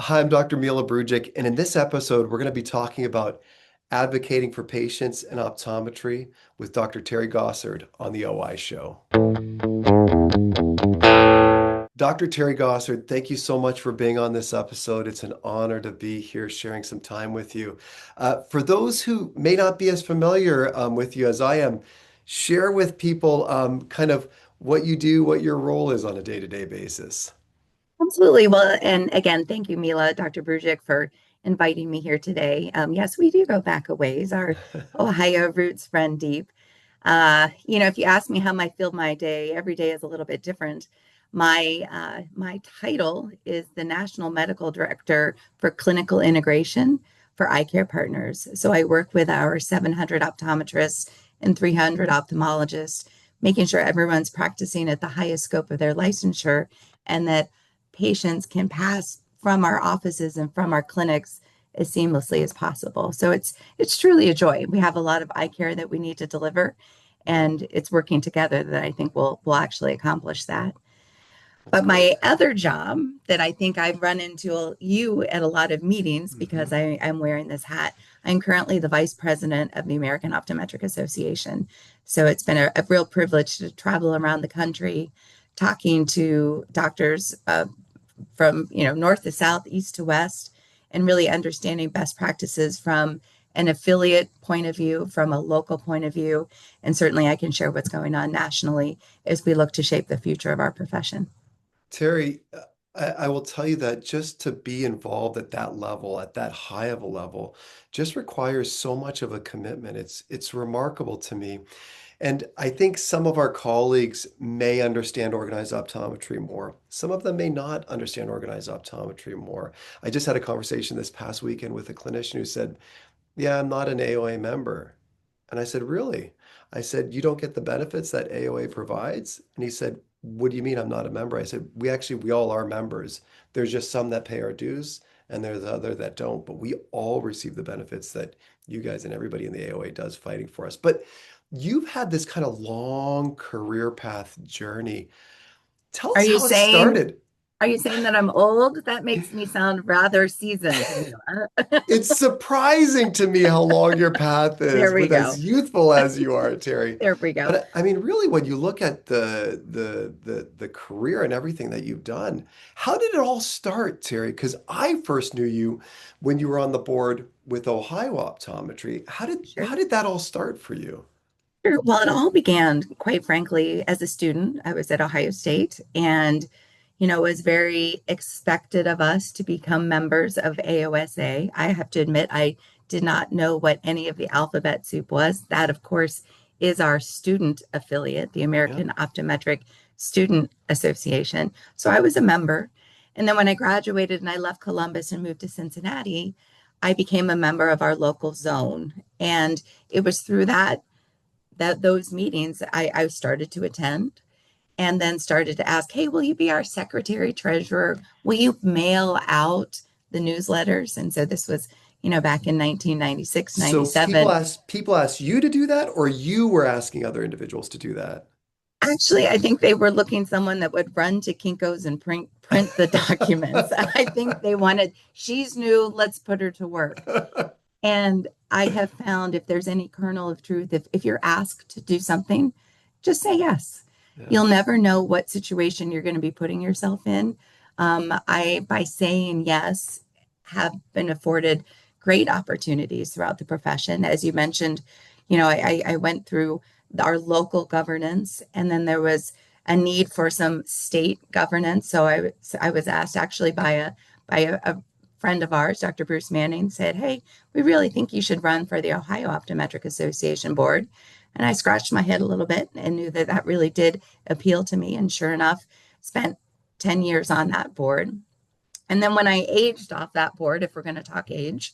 Hi, I'm Dr. Mila Brujic, and in this episode, we're going to be talking about advocating for patients in optometry with Dr. Terri Gossard on the OI Show. Dr. Terri Gossard, thank you so much for being on this episode. It's an honor to be here sharing some time with you. For those who may not be as familiar with you as I am, share with people kind of what you do, what your role is on a day-to-day basis. Absolutely. Well, and again, thank you, Mila, Dr. Brujic, for inviting me here today. Yes, we do go back a ways, our Ohio roots run deep. If you ask me how I feel my day, every day is a little bit different. My title is the National Medical Director for Clinical Integration for Eye Care Partners. So I work with our 700 optometrists and 300 ophthalmologists, making sure everyone's practicing at the highest scope of their licensure and that patients can pass from our offices and from our clinics as seamlessly as possible. So it's truly a joy. We have a lot of eye care that we need to deliver, and it's working together that I think will actually accomplish that. That's But great. my other job that I think I've run into you at a lot of meetings hmm because I'm wearing this hat. I'm currently the vice president of the American Optometric Association. So it's been a real privilege to travel around the country talking to doctors from north to south, east to west, and really understanding best practices from an affiliate point of view, from a local point of view, and certainly I can share what's going on nationally as we look to shape the future of our profession. Terry, I will tell you that just to be involved at that level, at that high of a level, just requires so much of a commitment. It's remarkable to me. And I think some of our colleagues may understand organized optometry more. Some of them may not understand organized optometry more. I just had a conversation this past weekend with a clinician who said, "Yeah, I'm not an AOA member." And I said, "Really?" I said, "You don't get the benefits that AOA provides?" And he said, "What do you mean I'm not a member?" I said, we all are members. There's just some that pay our dues and there's other that don't, but we all receive the benefits that you guys and everybody in the AOA does fighting for us. But you've had this kind of long career path journey. Tell Are us you how it saying started. are you saying that I'm old? That makes me sound rather seasoned. It's surprising to me how long your path There is we with go. as youthful as you are, Terry. There we go. But I mean, really, when you look at the career and everything that you've done, how did it all start, Terry? Because I first knew you when you were on the board with Ohio Optometry. Sure. How did that all start for you? Sure. Well, it all began, quite frankly, as a student. I was at Ohio State and, it was very expected of us to become members of AOSA. I have to admit, I did not know what any of the alphabet soup was. That, of course, is our student affiliate, the Yeah. American Optometric Student Association. So I was a member. And then when I graduated and I left Columbus and moved to Cincinnati, I became a member of our local zone. And it was through that those meetings I started to attend and then started to ask, hey, will you be our secretary treasurer? Will you mail out the newsletters? And so this was, back in 1996, So 97. people asked you to do that, or you were asking other individuals to do that? Actually, I think they were looking someone that would run to Kinko's and print the documents. I think they wanted, she's new, let's put her to work. And I have found if there's any kernel of truth, if you're asked to do something, just say yes. Yeah. You'll never know what situation you're going to be putting yourself in. By saying yes, have been afforded great opportunities throughout the profession. As you mentioned, I went through our local governance, and then there was a need for some state governance. So I was asked actually by a friend of ours, Dr. Bruce Manning, said, hey, we really think you should run for the Ohio Optometric Association board. And I scratched my head a little bit and knew that that really did appeal to me. And sure enough, spent 10 years on that board. And then when I aged off that board, if we're going to talk age,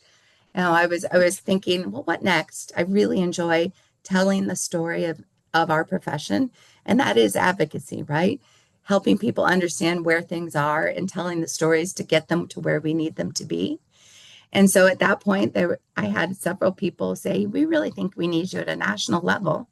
I was thinking, well, what next? I really enjoy telling the story of our profession, and that is advocacy, right? Helping people understand where things are and telling the stories to get them to where we need them to be. And so at that point, I had several people say, we really think we need you at a national level.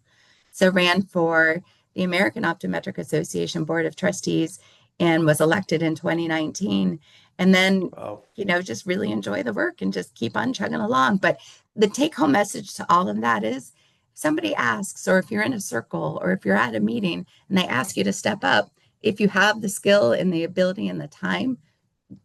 So ran for the American Optometric Association Board of Trustees and was elected in 2019. and then, Wow. just really enjoy the work and just keep on chugging along. But the take home message to all of that is if somebody asks, or if you're in a circle, or if you're at a meeting and they ask you to step up, if you have the skill and the ability and the time,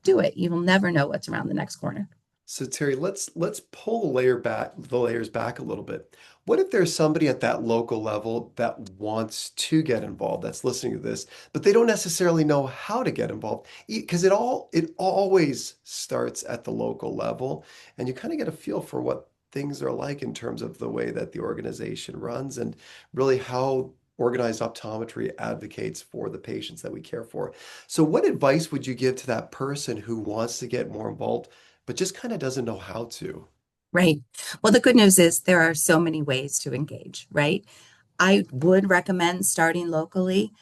do it. You will never know what's around the next corner. So Terri, let's pull the layers back a little bit. What if there's somebody at that local level that wants to get involved, that's listening to this, but they don't necessarily know how to get involved? Because it always starts at the local level, and you kind of get a feel for what things are like in terms of the way that the organization runs and really how organized optometry advocates for the patients that we care for. So what advice would you give to that person who wants to get more involved, but just kind of doesn't know how to? Right. Well, the good news is there are so many ways to engage, right? I would recommend starting locally.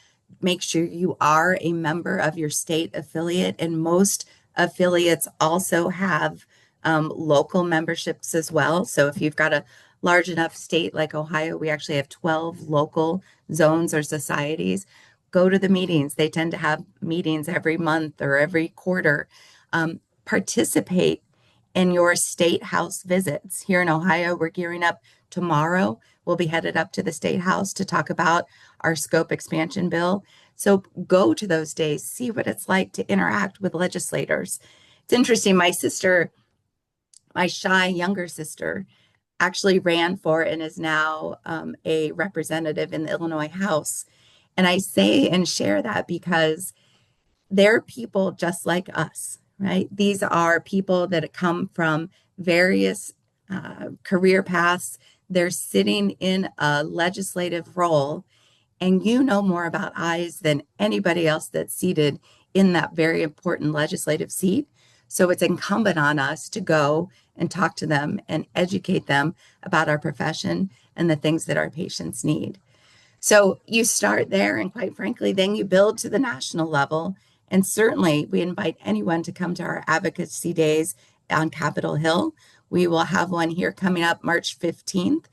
Make sure you are a member of your state affiliate, and most affiliates also have local memberships as well. So if you've got a large enough state like Ohio, we actually have 12 local zones or societies. Go to the meetings. They tend to have meetings every month or every quarter. Participate in your state house visits. Here in Ohio, we're gearing up tomorrow. We'll be headed up to the State House to talk about our scope expansion bill. So go to those days, see what it's like to interact with legislators. It's interesting. My sister, my shy younger sister, actually ran for and is now a representative in the Illinois House. And I say and share that because they're people just like us, right? These are people that come from various career paths. They're sitting in a legislative role, and you know more about eyes than anybody else that's seated in that very important legislative seat. So it's incumbent on us to go and talk to them and educate them about our profession and the things that our patients need. So you start there, and quite frankly, then you build to the national level. And certainly, we invite anyone to come to our advocacy days on Capitol Hill. We will have one here coming up March 15th.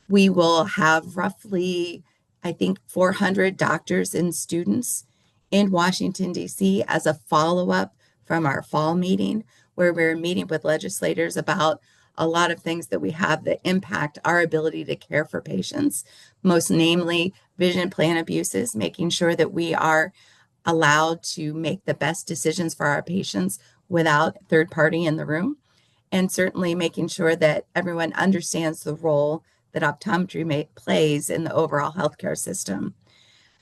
We will have roughly, I think, 400 doctors and students in Washington, D.C. as a follow up from our fall meeting, where we're meeting with legislators about a lot of things that we have that impact our ability to care for patients, most namely vision plan abuses, making sure that we are allowed to make the best decisions for our patients without third party in the room, and certainly making sure that everyone understands the role that plays in the overall healthcare system.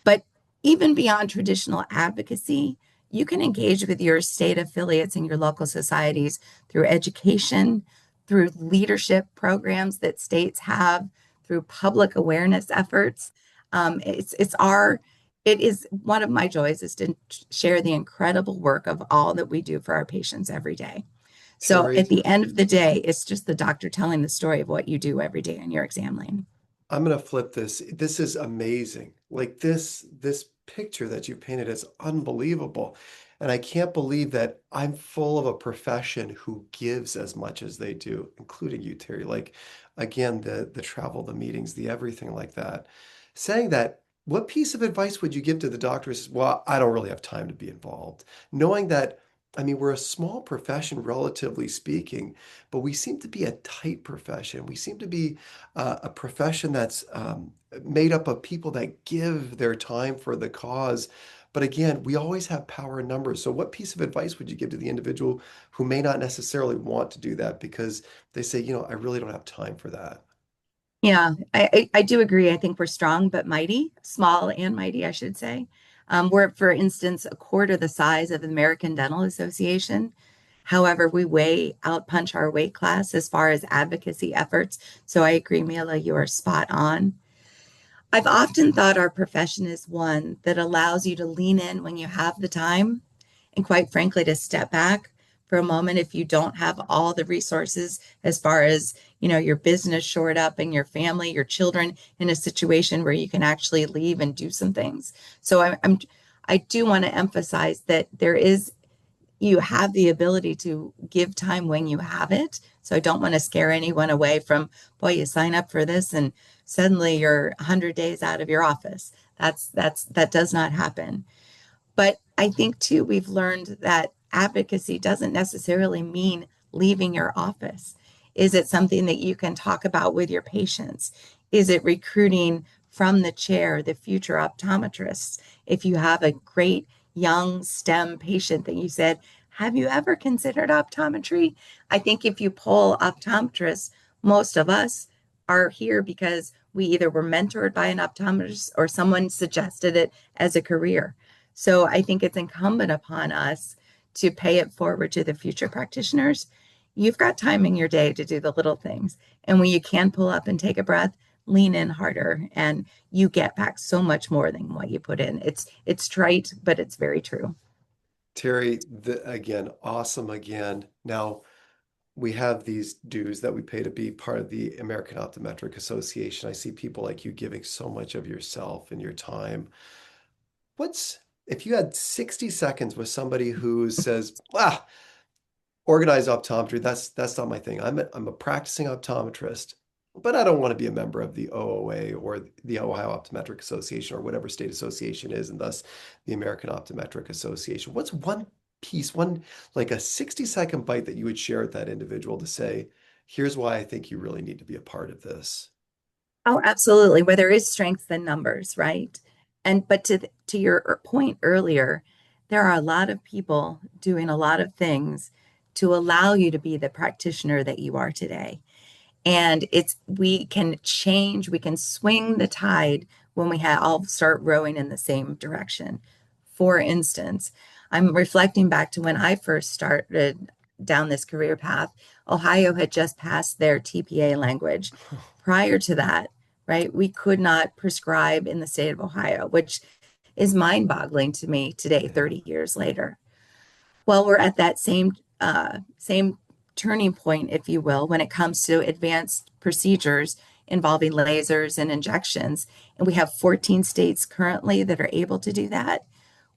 But even beyond traditional advocacy, you can engage with your state affiliates and your local societies through education, through leadership programs that states have, through public awareness efforts. It is one of my joys is to share the incredible work of all that we do for our patients every day. So at Terri, the end of the day, it's just the doctor telling the story of what you do every day in your exam lane. I'm gonna flip this. This is amazing. Like this picture that you painted is unbelievable. And I can't believe that I'm full of a profession who gives as much as they do, including you, Terri. Like again, the travel, the meetings, the everything like that. Saying that, what piece of advice would you give to the doctors? Well, I don't really have time to be involved. Knowing that, I mean, we're a small profession, relatively speaking, but we seem to be a tight profession. We seem to be a profession that's made up of people that give their time for the cause. But again, we always have power in numbers. So, what piece of advice would you give to the individual who may not necessarily want to do that because they say, I really don't have time for that? Yeah, I do agree. I think we're strong but mighty, small and mighty, I should say. We're, for instance, a quarter the size of the American Dental Association. However, we way outpunch our weight class as far as advocacy efforts. So I agree, Mila, you are spot on. I've often thought our profession is one that allows you to lean in when you have the time, and quite frankly, to step back for a moment if you don't have all the resources as far as, your business shored up and your family, your children in a situation where you can actually leave and do some things. So I do want to emphasize that you have the ability to give time when you have it. So I don't want to scare anyone away from, boy, you sign up for this and suddenly you're 100 days out of your office. That does not happen. But I think too, we've learned that advocacy doesn't necessarily mean leaving your office. Is it something that you can talk about with your patients? Is it recruiting from the chair the future optometrists? If you have a great young STEM patient that you said, have you ever considered optometry? I think if you poll optometrists, most of us are here because we either were mentored by an optometrist or someone suggested it as a career. So I think it's incumbent upon us to pay it forward to the future practitioners. You've got time in your day to do the little things. And when you can pull up and take a breath, lean in harder and you get back so much more than what you put in. It's trite, but it's very true. Terry, again, awesome again. Now, we have these dues that we pay to be part of the American Optometric Association. I see people like you giving so much of yourself and your time. What's if you had 60 seconds with somebody who says, organized optometry, that's not my thing. I'm a practicing optometrist, but I don't want to be a member of the OOA or the Ohio Optometric Association or whatever state association is, and thus the American Optometric Association. What's one piece, one like a 60-second bite that you would share with that individual to say, here's why I think you really need to be a part of this? Oh, absolutely. Where there is strength in numbers, right? And but to your point earlier, there are a lot of people doing a lot of things to allow you to be the practitioner that you are today. And it's we can change, we can swing the tide when we all start rowing in the same direction. For instance, I'm reflecting back to when I first started down this career path. Ohio had just passed their TPA language. Prior to that, right, we could not prescribe in the state of Ohio, which is mind-boggling to me today, Yeah. 30 years later. Well, we're at that same turning point, if you will, when it comes to advanced procedures involving lasers and injections. And we have 14 states currently that are able to do that.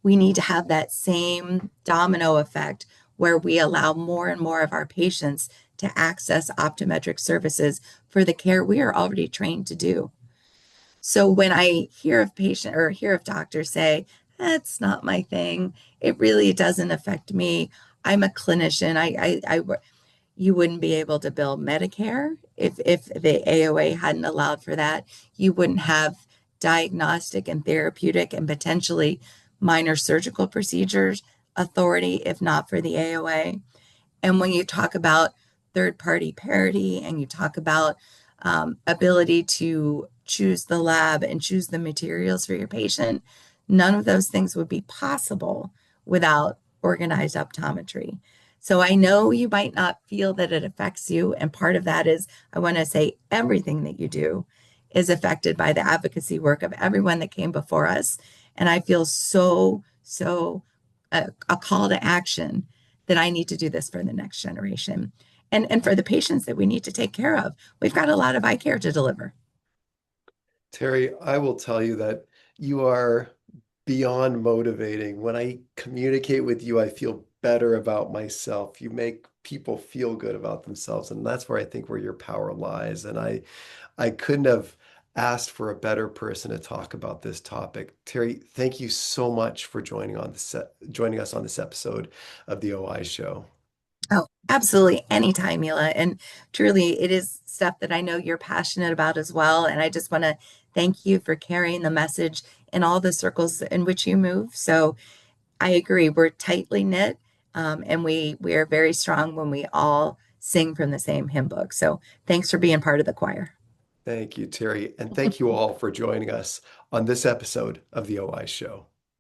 We need to have that same domino effect where we allow more and more of our patients to access optometric services for the care we are already trained to do. So when I hear of patient or hear of doctors say, that's not my thing, it really doesn't affect me. I'm a clinician. You wouldn't be able to bill Medicare if the AOA hadn't allowed for that. You wouldn't have diagnostic and therapeutic and potentially minor surgical procedures authority if not for the AOA. And when you talk about third party parity and you talk about ability to choose the lab and choose the materials for your patient, none of those things would be possible without organized optometry. So I know you might not feel that it affects you. And part of that is I want to say everything that you do is affected by the advocacy work of everyone that came before us. And I feel so a call to action that I need to do this for the next generation and for the patients that we need to take care of. We've got a lot of eye care to deliver. Terry, I will tell you that you are beyond motivating. When I communicate with you, I feel better about myself. You make people feel good about themselves, and that's where your power lies. And I couldn't have asked for a better person to talk about this topic. Terry, thank you so much for joining us on this episode of the OI Show. Oh, absolutely. Anytime, Mila. And truly, it is stuff that I know you're passionate about as well. And I just want to thank you for carrying the message in all the circles in which you move. So I agree. We're tightly knit, and we are very strong when we all sing from the same hymn book. So thanks for being part of the choir. Thank you, Terry, and thank you all for joining us on this episode of the OI Show.